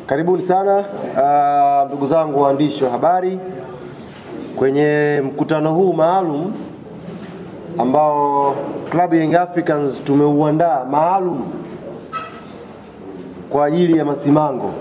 Karibuni sana ndugu zangu waandishi wa habari kwenye mkutano huu maalum ambao Club Young Africans tumeuandaa maalum kwa ajili ya Masimango.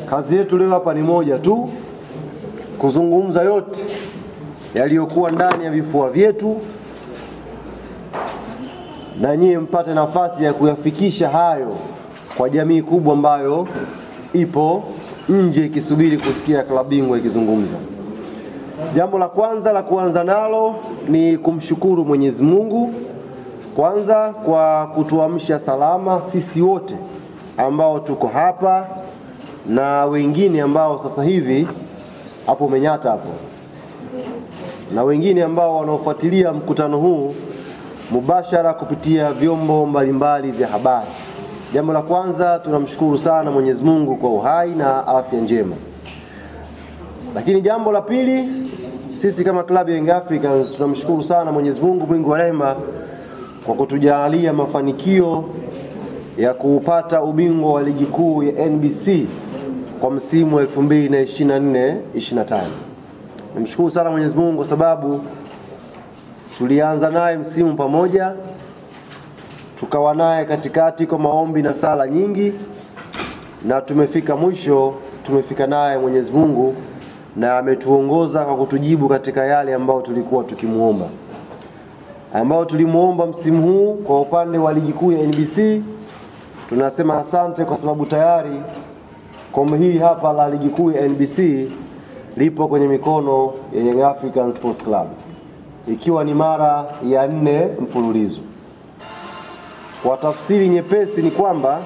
Kazi yetu leo hapa ni moja tu, kuzungumza yote yaliyokuwa ndani ya vifua vyetu na nyie mpate nafasi ya kuyafikisha hayo kwa jamii kubwa ambayo ipo nje ikisubiri kusikia klabu bingwa ikizungumza. Jambo la kwanza la kuanza nalo ni kumshukuru Mwenyezi Mungu kwanza kwa kutuamsha salama sisi wote ambao tuko hapa na wengine ambao sasa hivi hapo Menyata hapo, na wengine ambao wanaofuatilia mkutano huu mubashara kupitia vyombo mbalimbali vya habari. Jambo la kwanza tunamshukuru sana Mwenyezi Mungu kwa uhai na afya njema. Lakini jambo la pili, sisi kama Club Young Africans tunamshukuru sana Mwenyezi Mungu mwingi wa rehema kwa kutujalia mafanikio ya kupata ubingwa wa ligi kuu ya NBC kwa msimu wa 2024-25. Namshukuru sana Mwenyezi Mungu kwa sababu tulianza naye msimu pamoja, tukawa naye katikati kwa maombi na sala nyingi, na tumefika mwisho, tumefika naye Mwenyezi Mungu na ametuongoza kwa kutujibu katika yale ambao tulikuwa tukimuomba. Ambao tulimuomba msimu huu kwa upande wa ligi kuu ya NBC, tunasema asante kwa sababu tayari kombe hili hapa la ligi kuu ya NBC lipo kwenye mikono ya Young African Sports Club, ikiwa ni mara ya 4 mfululizo. Kwa tafsiri nyepesi ni kwamba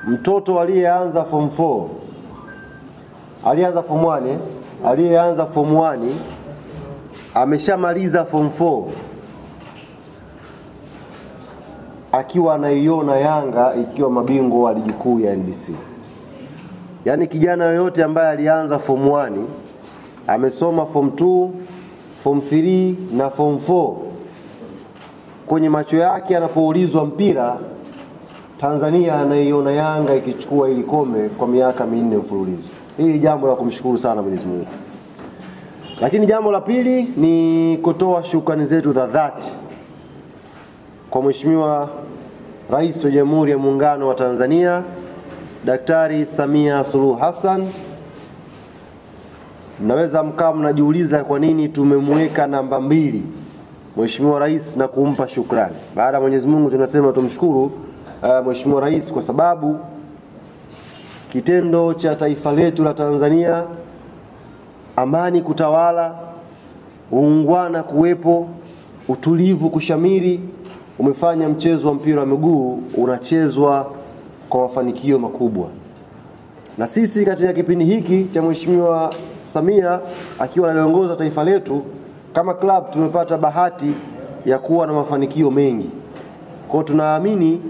mtoto aliyeanza form 4, alianza form 1, aliyeanza form 1 ameshamaliza form 4 akiwa anaiona Yanga ikiwa mabingwa wa ligi kuu ya NBC. Yaani kijana yoyote ambaye alianza form 1 amesoma form 2, form 3 na form 4, kwenye macho yake anapoulizwa mpira, Tanzania anaiona Yanga ikichukua ili kombe kwa miaka 4 mfululizo. Hili jambo la kumshukuru sana Mwenyezi Mungu. Lakini jambo la pili ni kutoa shukrani zetu za dhati kwa Mheshimiwa Rais wa Jamhuri ya Muungano wa Tanzania Daktari Samia Suluhu Hassan. Mnaweza mkaa mnajiuliza kwa nini tumemweka namba 2 Mheshimiwa Rais na kumpa shukrani. Baada ya Mwenyezi Mungu tunasema tumshukuru Mheshimiwa Rais kwa sababu kitendo cha taifa letu la Tanzania, amani kutawala, uungwana kuwepo, utulivu kushamiri, umefanya mchezo wa mpira wa miguu unachezwa kwa mafanikio makubwa. Na sisi katika kipindi hiki cha Mheshimiwa Samia akiwa analiongoza taifa letu, kama club tumepata bahati ya kuwa na mafanikio mengi. Kwa tunaamini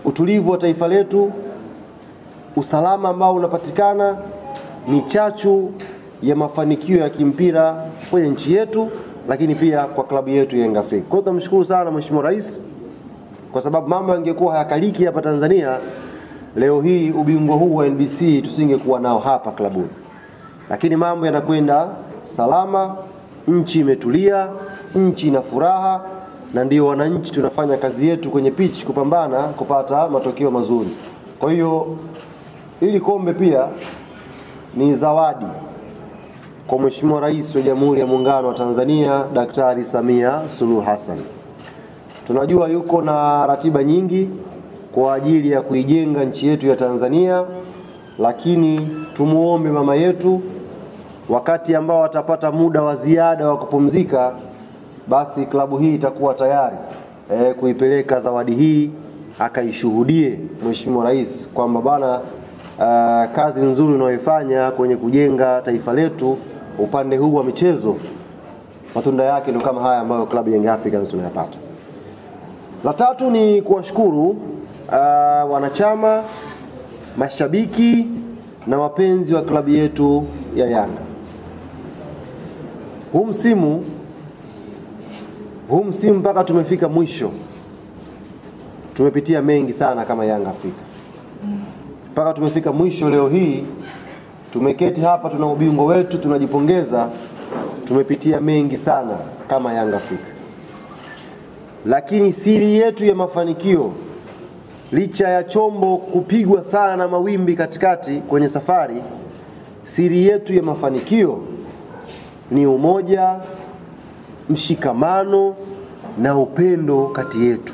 utulivu wa taifa letu, usalama ambao unapatikana ni chachu ya mafanikio ya kimpira kwenye nchi yetu, lakini pia kwa klabu yetu ya Young Africa. Kwa tunamshukuru sana Mheshimiwa Rais kwa sababu mambo yangekuwa hayakaliki hapa Tanzania, leo hii ubingwa huu wa NBC tusingekuwa nao hapa klabuni. Lakini mambo yanakwenda salama, nchi imetulia, nchi ina furaha, na ndio wananchi tunafanya kazi yetu kwenye pitch kupambana kupata matokeo mazuri. Kwa hiyo hili kombe pia ni zawadi kwa Mheshimiwa Rais wa Jamhuri ya Muungano wa Tanzania Daktari Samia Suluhu Hassan. Tunajua yuko na ratiba nyingi kwa ajili ya kuijenga nchi yetu ya Tanzania, lakini tumuombe mama yetu wakati ambao atapata muda wa ziada wa kupumzika, basi klabu hii itakuwa tayari kuipeleka zawadi hii akaishuhudie Mheshimiwa Rais kwamba bana, kazi nzuri unayoifanya kwenye kujenga taifa letu upande huu wa michezo, matunda yake ndio kama haya ambayo Club Young Africans tunayapata. La tatu ni kuwashukuru wanachama, mashabiki na wapenzi wa klabu yetu ya Yanga. Huu msimu mpaka tumefika mwisho tumepitia mengi sana kama Yanga Afrika. mpaka tumefika mwisho leo hii. Tumeketi hapa, tuna ubingwa wetu, tunajipongeza. Tumepitia mengi sana kama Yanga Afrika, lakini siri yetu ya mafanikio, licha ya chombo kupigwa sana na mawimbi katikati kwenye safari, siri yetu ya mafanikio ni umoja, mshikamano na upendo kati yetu.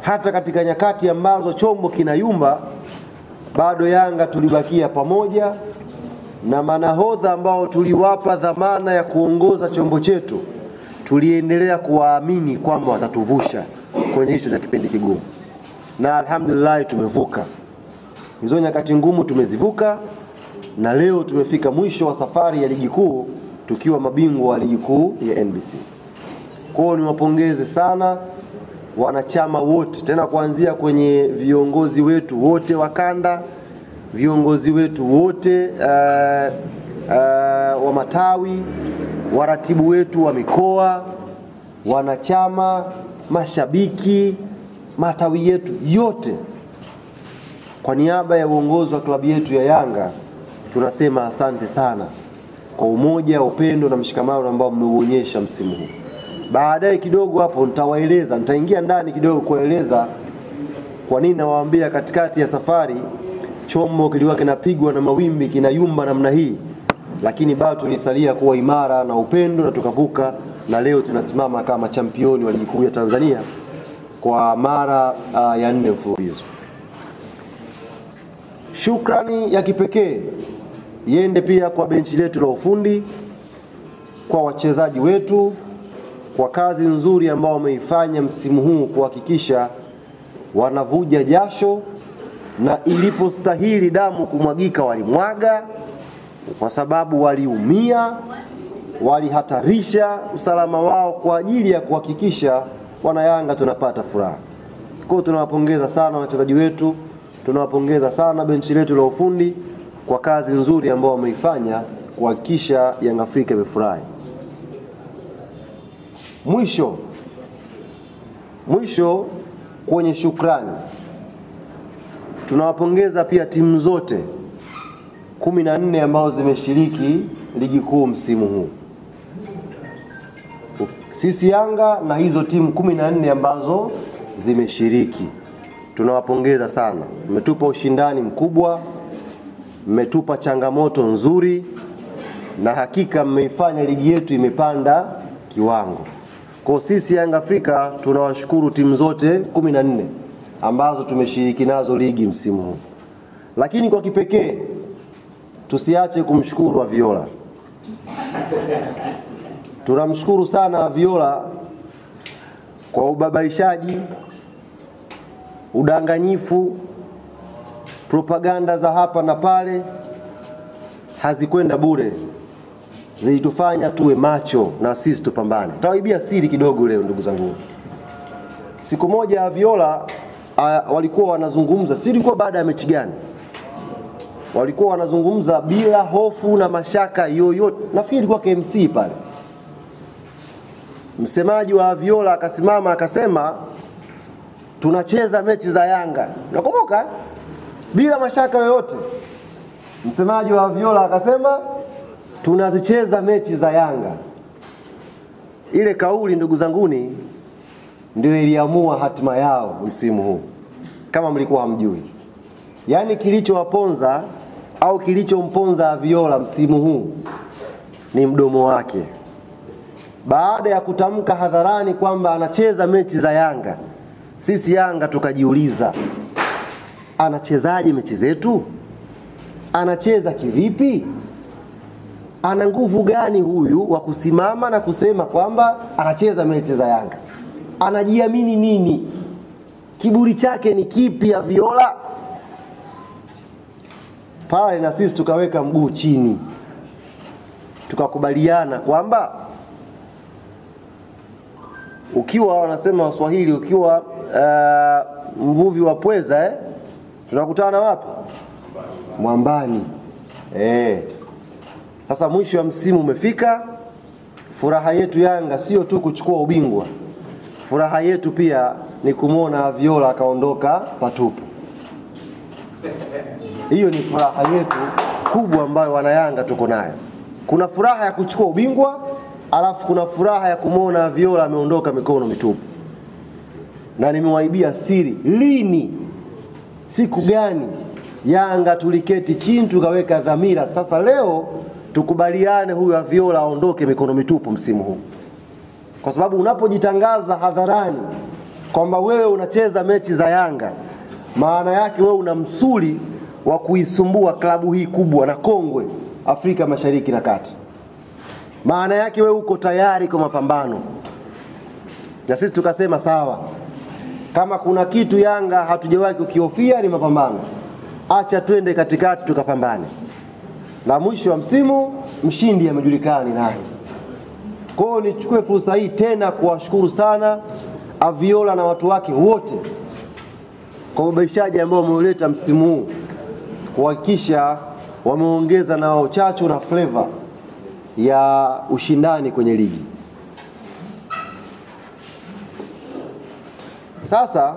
Hata katika nyakati ambazo chombo kinayumba, bado Yanga tulibakia pamoja, na manahodha ambao tuliwapa dhamana ya kuongoza chombo chetu tuliendelea kuwaamini kwamba watatuvusha kwenye hicho cha kipindi kigumu, na alhamdulillah tumevuka hizo nyakati ngumu, tumezivuka, na leo tumefika mwisho wa safari ya ligi kuu tukiwa mabingwa wa ligi kuu ya NBC. Kwa hiyo niwapongeze sana wanachama wote, tena kuanzia kwenye viongozi wetu wote wa kanda, viongozi wetu wote wa matawi, waratibu wetu wa mikoa, wanachama, mashabiki, matawi yetu yote. Kwa niaba ya uongozi wa klabu yetu ya Yanga tunasema asante sana kwa umoja, upendo na mshikamano ambao mmeuonyesha msimu huu. Baadaye kidogo hapo nitaingia ndani kidogo kueleza kwa nini nawaambia katikati ya safari chombo kilikuwa kinapigwa na mawimbi, kinayumba namna hii, lakini bado tulisalia kuwa imara na upendo na tukavuka, na leo tunasimama kama championi wa ligi kuu ya Tanzania kwa mara ya 4 mfululizo. Shukrani ya kipekee iende pia kwa benchi letu la ufundi, kwa wachezaji wetu, kwa kazi nzuri ambao wameifanya msimu huu kuhakikisha wanavuja jasho, na ilipostahili damu kumwagika walimwaga, kwa sababu waliumia, walihatarisha usalama wao kwa ajili ya kuhakikisha wana Yanga tunapata furaha. Kwa hiyo tunawapongeza sana wachezaji wetu, tunawapongeza sana benchi letu la ufundi kwa kazi nzuri ambao wameifanya kuhakikisha Yanga Afrika imefurahi. Mwisho kwenye shukrani, tunawapongeza pia timu zote 14 ambao zimeshiriki ligi kuu msimu huu. Sisi Yanga na hizo timu 14 ambazo zimeshiriki, tunawapongeza sana. Mmetupa ushindani mkubwa, mmetupa changamoto nzuri, na hakika mmeifanya ligi yetu imepanda kiwango. Kwa sisi Yanga Afrika tunawashukuru timu zote 14 ambazo tumeshiriki nazo ligi msimu huu. Lakini kwa kipekee tusiache kumshukuru Aviola. Tunamshukuru sana Aviola kwa ubabaishaji, udanganyifu, propaganda za hapa na pale hazikwenda bure. Zilitufanya tuwe macho na sisi tupambane. Tawaibia siri kidogo leo ndugu zangu. Siku moja Aviola walikuwa wanazungumza, si ilikuwa baada ya mechi gani? Walikuwa wanazungumza bila hofu na mashaka yoyote. Nafikiri ilikuwa KMC pale. Msemaji wa Aviola akasimama akasema tunacheza mechi za Yanga. Nakumbuka? Bila mashaka yoyote. Msemaji wa Aviola akasema tunazicheza mechi za Yanga. Ile kauli ndugu zanguni ndio iliamua hatima yao msimu huu, kama mlikuwa hamjui. Yaani kilichowaponza au kilichomponza Aviola msimu huu ni mdomo wake. Baada ya kutamka hadharani kwamba anacheza mechi za Yanga, sisi Yanga tukajiuliza, anachezaje mechi zetu? Anacheza kivipi? Ana nguvu gani huyu wa kusimama na kusema kwamba anacheza mechi za Yanga? Anajiamini nini? Kiburi chake ni kipi Aviola? Pale na sisi tukaweka mguu chini, tukakubaliana kwamba ukiwa wanasema Waswahili, ukiwa mvuvi wa pweza tunakutana wapi? Mwambani. Sasa mwisho wa msimu umefika. Furaha yetu Yanga sio tu kuchukua ubingwa. Furaha yetu pia ni kumuona Aviola akaondoka patupu. Hiyo ni furaha yetu kubwa ambayo wanayanga tuko nayo. Kuna furaha ya kuchukua ubingwa, alafu kuna furaha ya kumuona Viola ameondoka mikono mitupu. Na nimewaibia siri, lini, siku gani Yanga tuliketi chini tukaweka dhamira sasa leo tukubaliane huyu Viola aondoke mikono mitupu msimu huu. Kwa sababu unapojitangaza hadharani kwamba wewe unacheza mechi za Yanga, maana yake wewe una msuli wa kuisumbua klabu hii kubwa na kongwe Afrika Mashariki na Kati. Maana yake wewe uko tayari kwa mapambano. Na sisi tukasema sawa. Kama kuna kitu Yanga hatujawahi kukihofia ni mapambano. Acha twende katikati tukapambane. Na mwisho wa msimu mshindi amejulikana ni nani. Kwa hiyo nichukue fursa hii tena kuwashukuru sana Viola na watu wake wote kwa ubaishaji ambao wameuleta msimu huu, kuhakikisha wameongeza na uchachu na flavor ya ushindani kwenye ligi. Sasa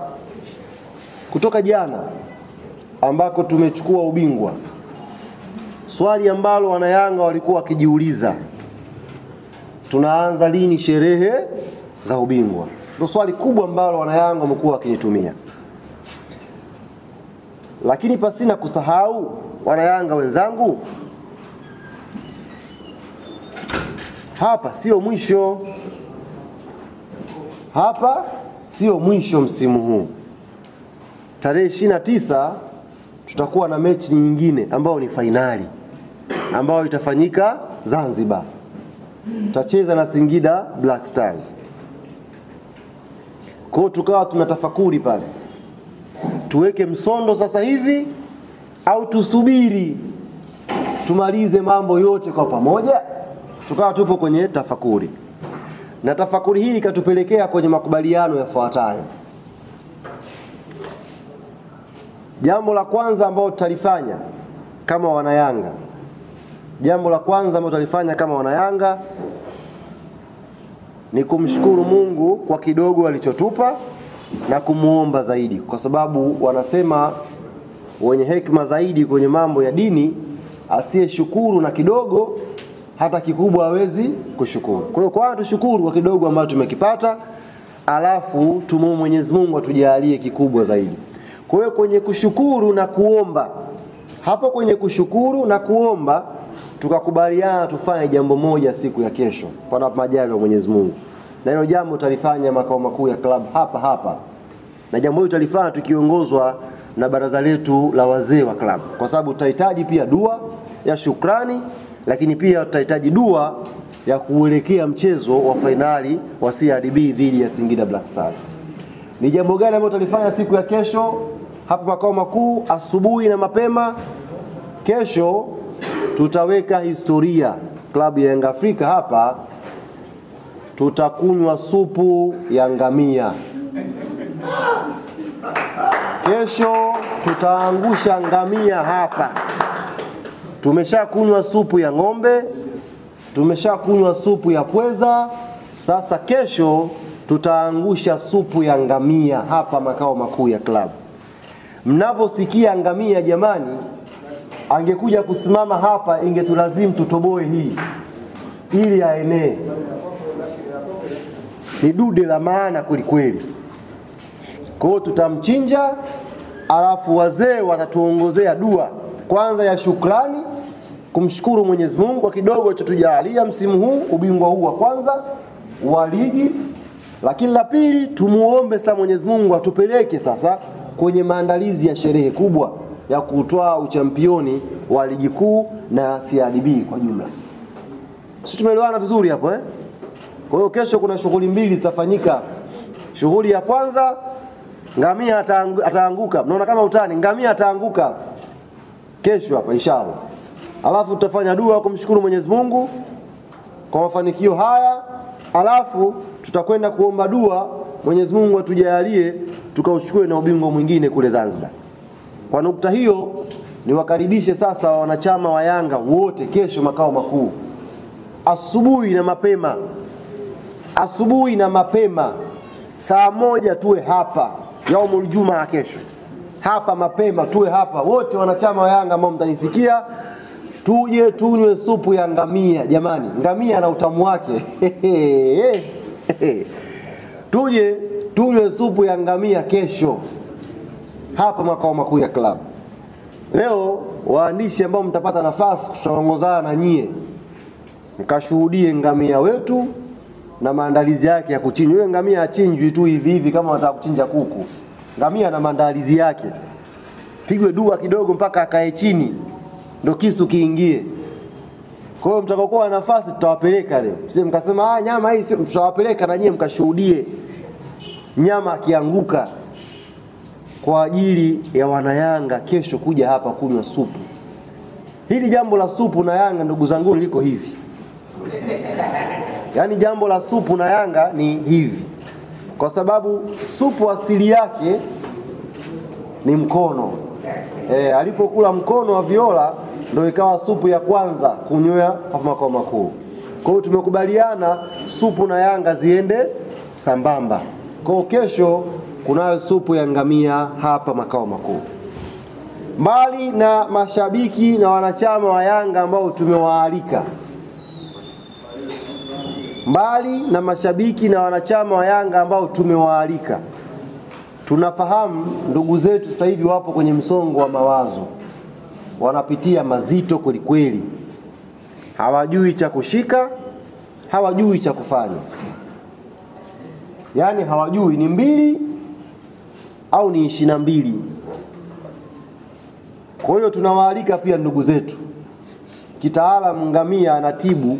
kutoka jana ambako tumechukua ubingwa, swali ambalo wanayanga walikuwa wakijiuliza, tunaanza lini sherehe za ubingwa? Ndio swali kubwa ambalo wanayanga wamekuwa wakinitumia. Lakini pasina kusahau wanayanga wenzangu, hapa sio mwisho. Hapa sio mwisho msimu huu. Tarehe 29 tutakuwa na mechi nyingine ambayo ni fainali, ambayo itafanyika Zanzibar. Tutacheza na Singida Black Stars. Kwa hiyo tukawa tunatafakuri pale, tuweke msondo sasa hivi au tusubiri tumalize mambo yote kwa pamoja? Tukawa tupo kwenye tafakuri. Na tafakuri hii ikatupelekea kwenye makubaliano yafuatayo. Jambo la kwanza ambalo tutalifanya kama wanayanga, ni kumshukuru Mungu kwa kidogo alichotupa na kumuomba zaidi, kwa sababu wanasema wenye hekima zaidi kwenye mambo ya dini, asiyeshukuru na kidogo hata kikubwa hawezi kushukuru. Kwa hiyo kwanza tushukuru kwa kidogo ambacho tumekipata, alafu tumuombe Mwenyezi Mungu atujalie kikubwa zaidi. Kwa hiyo kwenye kushukuru na kuomba, hapo kwenye kushukuru na kuomba tukakubaliana tufanye jambo moja siku ya kesho kwa majaliwa ya Mwenyezi Mungu. Na hilo jambo tutalifanya makao makuu ya club hapa. Na jambo hilo tutalifanya tukiongozwa na baraza letu la wazee wa club, kwa sababu tutahitaji pia dua ya shukrani, lakini pia tutahitaji dua ya kuelekea mchezo wa finali wa CRDB dhidi ya Singida Black Stars. Ni jambo gani ambalo tutalifanya siku ya kesho hapa makao makuu asubuhi na mapema? Kesho tutaweka historia. Klabu ya Yanga Afrika hapa tutakunywa supu ya ngamia. Kesho tutaangusha ngamia hapa. Tumeshakunywa supu ya ng'ombe, tumeshakunywa supu ya pweza, sasa kesho tutaangusha supu ya ngamia hapa makao makuu ya klabu. Mnavosikia ngamia jamani, angekuja kusimama hapa ingetulazimu tutoboe hii ili aenee. Ni dude la maana kweli. Kwa hiyo tutamchinja, alafu wazee watatuongozea dua kwanza ya shukrani, kumshukuru Mwenyezi Mungu kwa kidogo alichotujalia msimu huu, ubingwa huu wa kwanza wa ligi. Lakini la pili, tumuombe sasa Mwenyezi Mungu atupeleke sasa kwenye maandalizi ya sherehe kubwa ya kutoa uchampioni wa ligi kuu na CRDB kwa jumla. Sisi tumeelewana vizuri hapo eh? Kwa hiyo kesho kuna shughuli mbili zitafanyika. Shughuli ya kwanza, ngamia ataanguka. Mnaona kama utani, ngamia ataanguka kesho hapa inshallah. Alafu tutafanya dua kumshukuru Mwenyezi Mungu kwa mafanikio haya. Alafu tutakwenda kuomba dua Mwenyezi Mungu atujalie tukauchukue na ubingwa mwingine kule Zanzibar. Kwa nukta hiyo niwakaribishe sasa wanachama wa Yanga wote kesho makao makuu. Asubuhi na mapema saa 1 tuwe hapa yaumul Jumaa kesho. hapa mapema, tuwe hapa wote wanachama wa Yanga ambao mtanisikia, tuje tunywe supu ya ngamia. Jamani, ngamia na utamu wake. Tuje tunywe supu ya ngamia kesho hapa makao makuu ya club. Leo waandishi ambao mtapata nafasi, tutaongozana na nyie mkashuhudie ngamia wetu na maandalizi yake ya kuchinjwa. Yule ngamia achinjwi tu hivi hivi kama unataka kuchinja kuku. Ngamia na maandalizi yake. Pigwe dua kidogo mpaka akae chini ndio kisu kiingie. Kwa hiyo mtakapokuwa na nafasi tutawapeleka leo. Sisi mkasema nyama hii tutawapeleka na nyie mkashuhudie nyama akianguka kwa ajili ya wanayanga kesho kuja hapa kunywa supu. Hili jambo la supu na Yanga ndugu zangu liko hivi. Yaani jambo la supu na Yanga ni hivi. Kwa sababu supu asili yake ni mkono. Alipokula mkono wa Viola ndio ikawa supu ya kwanza kunywea hapa makao makuu. Kwa hiyo tumekubaliana supu na Yanga ziende sambamba. Kwa hiyo kesho kunayo supu ya ngamia hapa makao makuu. Mbali na mashabiki na wanachama wa Yanga ambao tumewaalika, tunafahamu ndugu zetu sasa hivi wapo kwenye msongo wa mawazo, wanapitia mazito kweli, hawajui cha kushika, hawajui cha kufanya. Yaani hawajui ni 2 au ni 22. Kwa hiyo tunawaalika pia ndugu zetu. Kitaalamu ngamia anatibu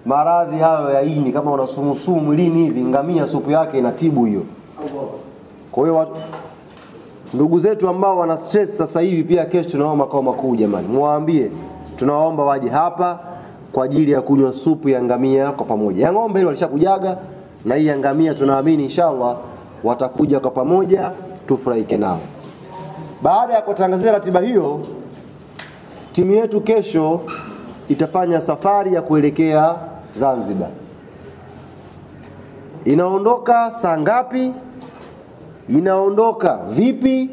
maradhi hayo ya ini, kama una sumu mwilini hivi, ngamia supu yake inatibu hiyo. Kwa hiyo ndugu zetu ambao wana stress sasa hivi pia kesho tunao makao makuu, jamani muwaambie tunawaomba waje hapa kwa ajili ya kunywa supu ya ngamia kwa pamoja. Ya ng'ombe ile walishakujaga na hii ya ngamia tunaamini inshallah watakuja kwa pamoja tufurahike nao. Baada ya kutangazia ratiba hiyo, timu yetu kesho itafanya safari ya kuelekea Zanzibar. Inaondoka saa ngapi? Inaondoka vipi?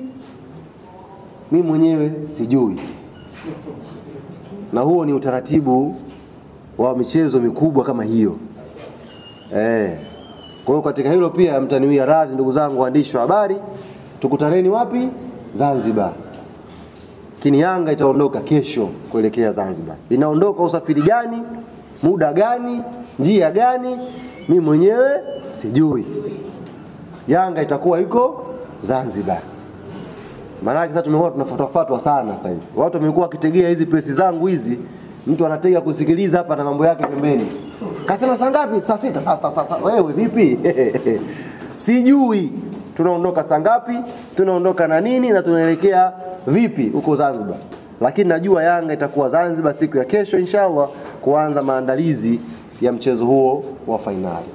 Mimi mwenyewe sijui. Na huo ni utaratibu wa michezo mikubwa kama hiyo. Kwa hiyo katika hilo pia mtaniwia radhi ndugu zangu waandishi wa habari, tukutaneni wapi? Zanzibar. Kini Yanga itaondoka kesho kuelekea Zanzibar. Inaondoka usafiri gani? Muda gani? Njia gani? Mimi mwenyewe sijui. Yanga itakuwa iko Zanzibar. Maana sasa tumekuwa tunafuatafuatwa sana sasa hivi. Watu wamekuwa wakitegea hizi press zangu hizi, mtu anatega kusikiliza hapa na mambo yake pembeni. Kasema saa ngapi? Saa 6. Sasa wewe vipi? Sijui. Tunaondoka saa ngapi? Tunaondoka na nini na tunaelekea vipi huko Zanzibar? Lakini najua Yanga itakuwa Zanzibar siku ya kesho inshallah kuanza maandalizi ya mchezo huo wa fainali.